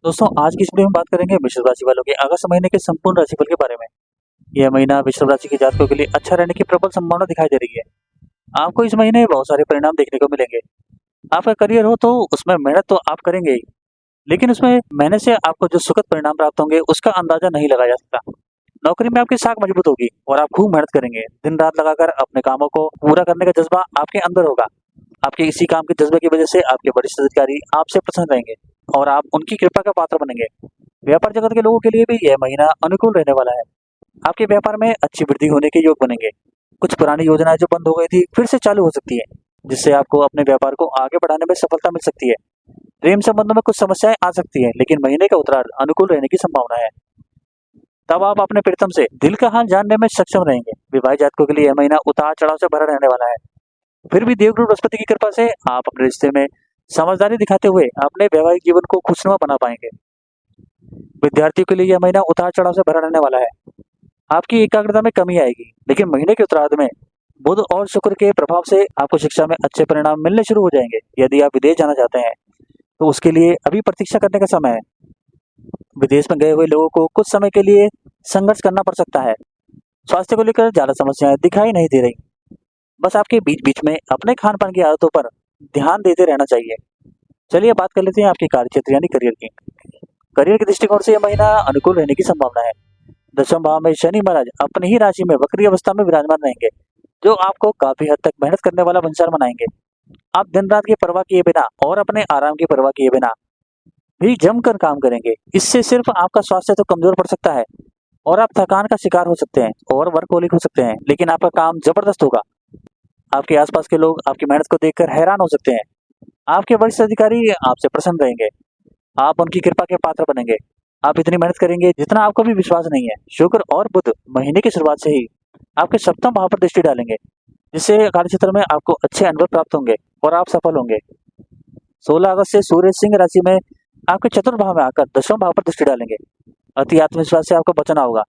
दोस्तों आज की इस वीडियो में बात करेंगे वृषभ राशि वालों के अगस्त महीने के संपूर्ण राशिफल के बारे में। यह महीना वृषभ राशि के जातकों के लिए अच्छा रहने की प्रबल संभावना दिखाई दे रही है। आपको इस महीने बहुत सारे परिणाम देखने को मिलेंगे। आपका करियर हो तो उसमें मेहनत तो आप करेंगे ही, लेकिन उसमें मेहनत से आपको जो सुखद परिणाम प्राप्त होंगे उसका अंदाजा नहीं लगाया जा सकता। नौकरी में आपकी साख मजबूत होगी और आप खूब मेहनत करेंगे। दिन रात लगाकर अपने कामों को पूरा करने का जज्बा आपके अंदर होगा। आपके इसी काम के जज्बे की वजह से आपके वरिष्ठ अधिकारी आपसे प्रसन्न रहेंगे और आप उनकी कृपा का पात्र बनेंगे। व्यापार जगत के लोगों के लिए भी यह महीना अनुकूल रहने वाला है। आपके व्यापार में अच्छी वृद्धि होने के योग बनेंगे। कुछ पुरानी योजनाएं जो बंद हो गई थी फिर से चालू हो सकती है, जिससे आपको अपने व्यापार को आगे बढ़ाने में सफलता मिल सकती है। प्रेम संबंधों में कुछ समस्याएं आ सकती है, लेकिन महीने का उत्तरार्ध अनुकूल रहने की संभावना है। तब आप अपने प्रीतम से दिल का हाल जानने में सक्षम रहेंगे। विवाहित जातकों के लिए यह महीना उतार चढ़ाव से भरा रहने वाला है। फिर भी देवगुरु बृहस्पति की कृपा से आप अपने रिश्ते में समझदारी दिखाते हुए अपने वैवाहिक जीवन को खुशनुमा बना पाएंगे। विद्यार्थियों के लिए यह महीना उतार चढ़ाव से भरा रहने वाला है। आपकी एकाग्रता में कमी आएगी, लेकिन महीने के उत्तरार्ध में बुध और शुक्र के प्रभाव से आपको शिक्षा में अच्छे परिणाम मिलने शुरू हो जाएंगे। यदि आप विदेश जाना चाहते हैं तो उसके लिए अभी प्रतीक्षा करने का समय है। विदेश में गए हुए लोगों को कुछ समय के लिए संघर्ष करना पड़ सकता है। स्वास्थ्य को लेकर ज्यादा समस्याएं दिखाई नहीं दे रही। बस आपके बीच बीच में अपने खान पान की आदतों पर ध्यान देते रहना चाहिए। चलिए बात कर लेते हैं आपके कार्य क्षेत्र यानी करियर की। करियर के दृष्टिकोण से यह महीना अनुकूल रहने की संभावना है। दशम भाव में शनि महाराज अपनी ही राशि में वक्री अवस्था में विराजमान रहेंगे, जो आपको काफी हद तक मेहनत करने वाला वंशार बनाएंगे। आप दिन रात की परवाह किए बिना और अपने आराम की परवाह किए बिना भी जमकर काम करेंगे। इससे सिर्फ आपका स्वास्थ्य तो कमजोर पड़ सकता है और आप थकान का शिकार हो सकते हैं और वर्कहोलिक हो सकते हैं, लेकिन आपका काम जबरदस्त होगा। आपके आसपास के लोग आपकी मेहनत को देखकर हैरान हो सकते हैं। आपके वरिष्ठ अधिकारी आपसे प्रसन्न रहेंगे। आप उनकी कृपा के पात्र बनेंगे। आप इतनी मेहनत करेंगे जितना आपको भी विश्वास नहीं है। शुक्र और बुध महीने की शुरुआत से ही आपके सप्तम भाव पर दृष्टि डालेंगे, जिससे कार्य क्षेत्र में आपको अच्छे अनुभव प्राप्त होंगे और आप सफल होंगे। 16 अगस्त से सूर्य सिंह राशि में आपके चतुर्थ भाव में आकर दशम भाव पर दृष्टि डालेंगे। अति आत्मविश्वास से आपको बचना होगा,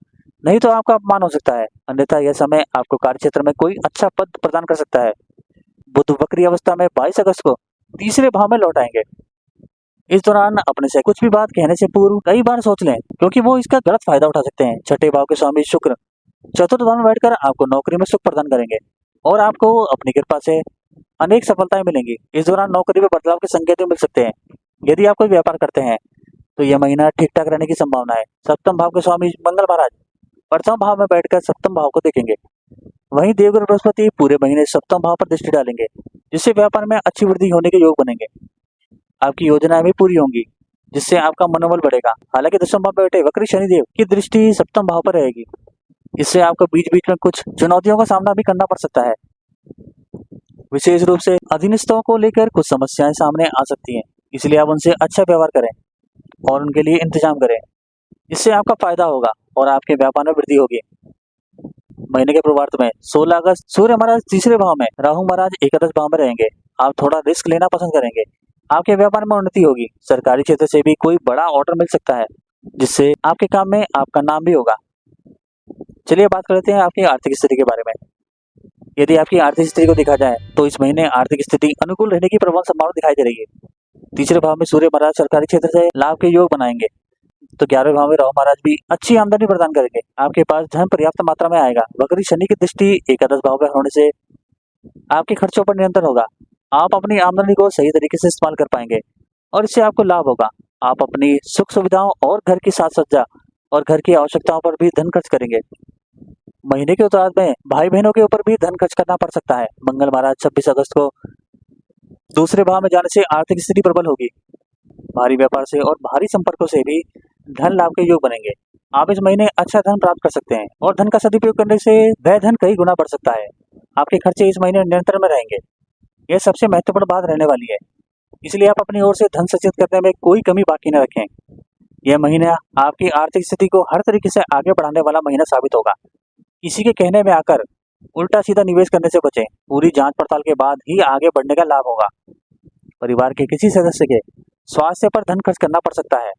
नहीं तो आपका अपमान हो सकता है। अन्यथा यह समय आपको कार्य क्षेत्र में कोई अच्छा पद प्रदान कर सकता है। बुध वक्री अवस्था में 22 अगस्त को तीसरे भाव में लौट आएंगे। इस दौरान अपने से कुछ भी बात कहने से पूर्व कई बार सोच लें, क्योंकि वो इसका गलत फायदा उठा सकते हैं। छठे भाव के स्वामी शुक्र चतुर्थ भाव में बैठकर आपको नौकरी में सुख प्रदान करेंगे और आपको अपनी कृपा से अनेक सफलताएं मिलेंगी। इस दौरान नौकरी में बदलाव के संकेत भी मिल सकते हैं। यदि आप कोई व्यापार करते हैं तो यह महीना ठीक ठाक रहने की संभावना है। सप्तम भाव के स्वामी मंगल महाराज प्रथम भाव में बैठकर सप्तम भाव को देखेंगे। वहीं देवगुरु बृहस्पति पूरे महीने सप्तम भाव पर दृष्टि डालेंगे, जिससे व्यापार में अच्छी वृद्धि होने के योग बनेंगे। आपकी योजनाएं भी पूरी होंगी, जिससे आपका मनोबल बढ़ेगा। हालांकि दशम भाव में बैठे वक्री शनिदेव की दृष्टि सप्तम भाव पर रहेगी। इससे आपको बीच बीच में कुछ चुनौतियों का सामना भी करना पड़ सकता है। विशेष रूप से अधीनस्थों को लेकर कुछ समस्याएं सामने आ सकती हैं, इसलिए आप उनसे अच्छा व्यवहार करें और उनके लिए इंतजाम करें। इससे आपका फायदा होगा और आपके व्यापार में वृद्धि होगी। महीने के पूर्वार्ध में 16 अगस्त सूर्य महाराज तीसरे भाव में, राहु महाराज एकादश भाव में रहेंगे। आप थोड़ा रिस्क लेना पसंद करेंगे। आपके व्यापार में उन्नति होगी। सरकारी क्षेत्र से भी कोई बड़ा ऑर्डर मिल सकता है, जिससे आपके काम में आपका नाम भी होगा। चलिए बात कर लेते हैं आपकी आर्थिक स्थिति के बारे में। यदि आपकी आर्थिक स्थिति को देखा जाए तो इस महीने आर्थिक स्थिति अनुकूल रहने की प्रबल संभावना दिखाई दे रही है। तीसरे भाव में सूर्य महाराज सरकारी क्षेत्र से लाभ के योग बनाएंगे, तो 11वें भाव में राहु महाराज भी अच्छी आमदनी प्रदान करेंगे। आपके पास धन पर्याप्त मात्रा में आएगा। वक्री शनि की दृष्टि एकादश भाव में होने से आपके खर्चों पर नियंत्रण होगा। आप अपनी आमदनी को सही तरीके से इस्तेमाल कर पाएंगे और इससे आपको लाभ होगा। आप अपनी सुख सुविधाओं और घर की साज सज्जा और घर की आवश्यकताओं पर भी धन खर्च करेंगे। महीने के उत्तरार्ध में भाई बहनों के ऊपर भी धन खर्च करना पड़ सकता है। मंगल महाराज 26 अगस्त को दूसरे भाव में जाने से आर्थिक स्थिति प्रबल होगी। भारी व्यापार से और भारी संपर्कों से भी धन लाभ के योग बनेंगे। आप इस महीने अच्छा धन प्राप्त कर सकते हैं और धन का सदुपयोग करने से वह धन कई गुना बढ़ सकता है। आपके खर्चे इस महीने नियंत्रण में रहेंगे। यह सबसे महत्वपूर्ण बात रहने वाली है, इसलिए आप अपनी ओर से धन सचित करने में कोई कमी बाकी न रखें। यह महीना आपकी आर्थिक स्थिति को हर तरीके से आगे बढ़ाने वाला महीना साबित होगा। किसी के कहने में आकर उल्टा सीधा निवेश करने से बचें। पूरी जांच पड़ताल के बाद ही आगे बढ़ने का लाभ होगा। परिवार के किसी सदस्य के स्वास्थ्य पर धन खर्च करना पड़ सकता है।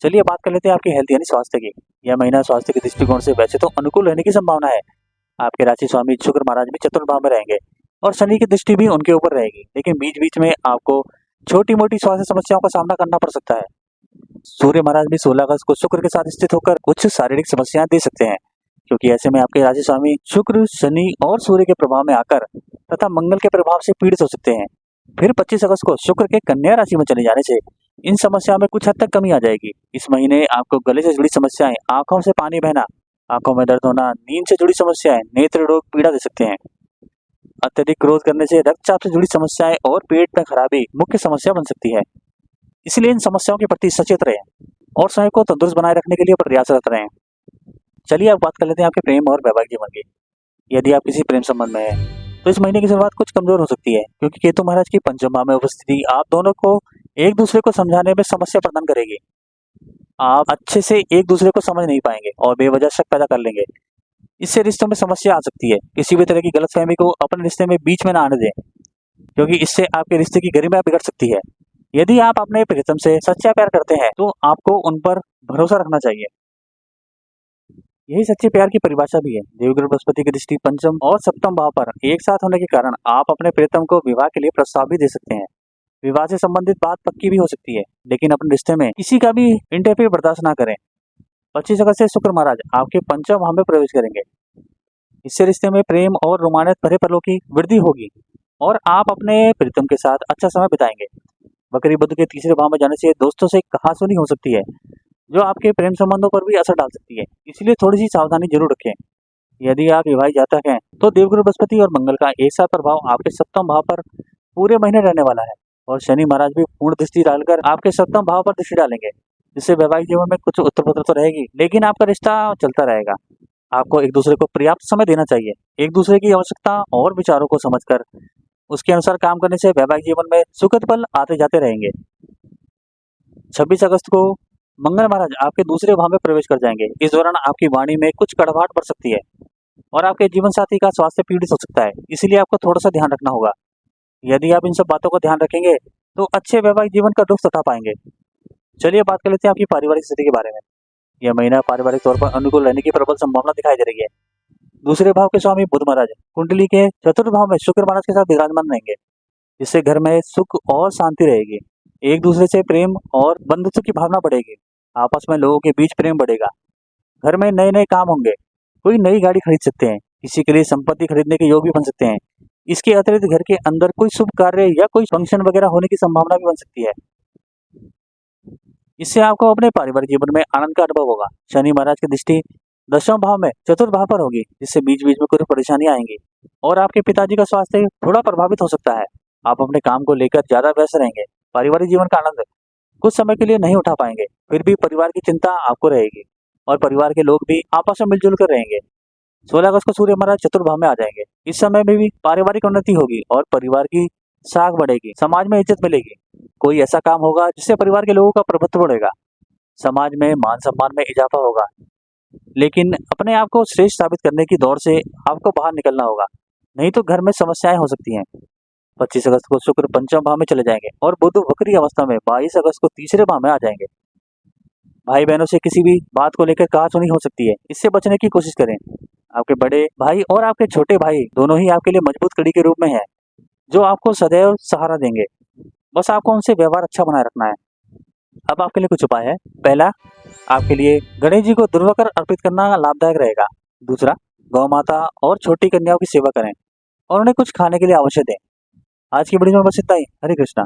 चलिए बात कर लेते हैं आपकी हेल्थ यानी स्वास्थ्य की। यह महीना स्वास्थ्य के दृष्टिकोण से वैसे तो अनुकूल रहने की संभावना है। आपके राशि स्वामी शुक्र महाराज भी चतुर्थ भाव में रहेंगे और शनि की दृष्टि भी उनके ऊपर रहेगी, लेकिन बीच बीच में आपको छोटी मोटी स्वास्थ्य समस्याओं का सामना करना पड़ सकता है। सूर्य महाराज भी 16 अगस्त को शुक्र के साथ स्थित होकर कुछ शारीरिक समस्याएं दे सकते हैं, क्योंकि ऐसे में आपके राशि स्वामी शुक्र, शनि और सूर्य के प्रभाव में आकर तथा मंगल के प्रभाव से पीड़ित हो सकते हैं। फिर 25 अगस्त को शुक्र के कन्या राशि में चले जाने से इन समस्याओं में कुछ हद तक कमी आ जाएगी। इस महीने आपको गले से जुड़ी समस्याएं, आंखों से पानी बहना, आंखों में दर्द होना, नींद से जुड़ी समस्याएं, नेत्र रोग पीड़ा दे सकते हैं। अत्यधिक क्रोध करने से रक्तचाप से जुड़ी समस्याएं और पेट में खराबी मुख्य समस्या बन सकती है। इसलिए इन समस्याओं के प्रति सचेत रहें और स्वयं को तंदुरुस्त बनाए रखने के लिए प्रयासरत रहें। चलिए अब बात कर लेते हैं आपके प्रेम और वैवाहिक जीवन की। यदि आप किसी प्रेम संबंध में हैं तो इस महीने की शुरुआत कुछ कमजोर हो सकती है, क्योंकि केतु महाराज की पंचम भाव में उपस्थिति आप दोनों को एक दूसरे को समझाने में समस्या प्रदान करेगी। आप अच्छे से एक दूसरे को समझ नहीं पाएंगे और बेवजह शक पैदा कर लेंगे। इससे रिश्तों में समस्या आ सकती है। किसी भी तरह की गलतफहमी को अपने रिश्ते में बीच में ना आने दें, क्योंकि इससे आपके रिश्ते की गरिमा बिगड़ सकती है। यदि आप अपने प्रीतम से सच्चा प्यार करते हैं तो आपको उन पर भरोसा रखना चाहिए। यही सच्चे प्यार की परिभाषा भी है। देवगुरु बृहस्पति की दृष्टि पंचम और सप्तम भाव पर एक साथ होने के कारण आप अपने प्रीतम को विवाह के लिए प्रस्ताव भी दे सकते हैं। विवाह से संबंधित बात पक्की भी हो सकती है, लेकिन अपने रिश्ते में किसी का भी इंटरफेयर बर्दाश्त ना करें। 25 अगस्त से शुक्र महाराज आपके पंचम भाव में प्रवेश करेंगे। इससे रिश्ते में प्रेम और रोमांच भरे पलों की वृद्धि होगी और आप अपने प्रीतम के साथ अच्छा समय बिताएंगे। वक्री बुध के तीसरे भाव में जाने से दोस्तों से कहासुनी हो सकती है, जो आपके प्रेम संबंधों पर भी असर डाल सकती है। इसलिए थोड़ी सी सावधानी जरूर रखें। यदि आप विवाहित जातक हैं तो देवगुरु बृहस्पति और मंगल का एक साथ प्रभाव आपके सप्तम भाव पर पूरे महीने रहने वाला है और शनि महाराज भी पूर्ण दृष्टि डालकर आपके सप्तम भाव पर दृष्टि डालेंगे, जिससे वैवाहिक जीवन में कुछ उत्तर पुत्र तो रहेगी, लेकिन आपका रिश्ता चलता रहेगा। आपको एक दूसरे को पर्याप्त समय देना चाहिए। एक दूसरे की आवश्यकता और विचारों को समझकर उसके अनुसार काम करने से वैवाहिक जीवन में सुखद पल आते जाते रहेंगे। 26 अगस्त को मंगल महाराज आपके दूसरे भाव में प्रवेश कर जाएंगे। इस दौरान आपकी वाणी में कुछ कड़वाहट बढ़ सकती है और आपके जीवन साथी का स्वास्थ्य पीड़ित हो सकता है, इसीलिए आपको थोड़ा सा ध्यान रखना होगा। यदि आप इन सब बातों को ध्यान रखेंगे तो अच्छे वैवाहिक जीवन का लुत्फ उठा पाएंगे। चलिए बात कर लेते हैं आपकी पारिवारिक स्थिति के बारे में। यह महीना पारिवारिक तौर पर अनुकूल रहने की प्रबल संभावना दिखाई दे रही है। दूसरे भाव के स्वामी बुध महाराज कुंडली के चतुर्थ भाव में शुक्र महाराज के साथ विराजमान रहेंगे, जिससे घर में सुख और शांति रहेगी। एक दूसरे से प्रेम और बंधुत्व की भावना बढ़ेगी। आपस में लोगों के बीच प्रेम बढ़ेगा। घर में नए नए काम होंगे। कोई नई गाड़ी खरीद सकते हैं। किसी के लिए संपत्ति खरीदने के योग भी बन सकते हैं। इसके अतिरिक्त घर के अंदर कोई शुभ कार्य या कोई फंक्शन वगैरह होने की संभावना भी बन सकती है। इससे आपको अपने पारिवारिक जीवन में आनंद का अनुभव होगा। शनि महाराज की दृष्टि दशम भाव में चतुर्थ भाव पर होगी, जिससे बीच बीच में कुछ परेशानियां आएंगी और आपके पिताजी का स्वास्थ्य थोड़ा प्रभावित हो सकता है। आप अपने काम को लेकर ज्यादा व्यस्त रहेंगे। पारिवारिक जीवन का आनंद कुछ समय के लिए नहीं उठा पाएंगे। फिर भी परिवार की चिंता आपको रहेगी और परिवार के लोग भी आपस में मिलजुल कर रहेंगे। 16 अगस्त को सूर्य महाराज चतुर्भाव में आ जाएंगे। इस समय में भी पारिवारिक उन्नति होगी और परिवार की साख बढ़ेगी। समाज में इज्जत मिलेगी। कोई ऐसा काम होगा जिससे परिवार के लोगों का प्रभुत्व बढ़ेगा। समाज में मान सम्मान में इजाफा होगा, लेकिन अपने आप को श्रेष्ठ साबित करने की दौड़ से आपको बाहर निकलना होगा, नहीं तो घर में समस्याएं हो सकती हैं। 25 अगस्त को शुक्र पंचम भाव में चले जाएंगे और बुध वक्री अवस्था में 22 अगस्त को तीसरे भाव में आ जाएंगे। भाई बहनों से किसी भी बात को लेकर कहासुनी हो सकती है। इससे बचने की कोशिश करें। आपके बड़े भाई और आपके छोटे भाई दोनों ही आपके लिए मजबूत कड़ी के रूप में हैं, जो आपको सदैव सहारा देंगे। बस आपको उनसे व्यवहार अच्छा बनाए रखना है। अब आपके लिए कुछ उपाय है। पहला, आपके लिए गणेश जी को दुर्वाकर अर्पित करना लाभदायक रहेगा। दूसरा, गौ माता और छोटी कन्याओं की सेवा करें और उन्हें कुछ खाने के लिए अवश्य दें। आज की वीडियो में बस इतना ही। हरे कृष्णा।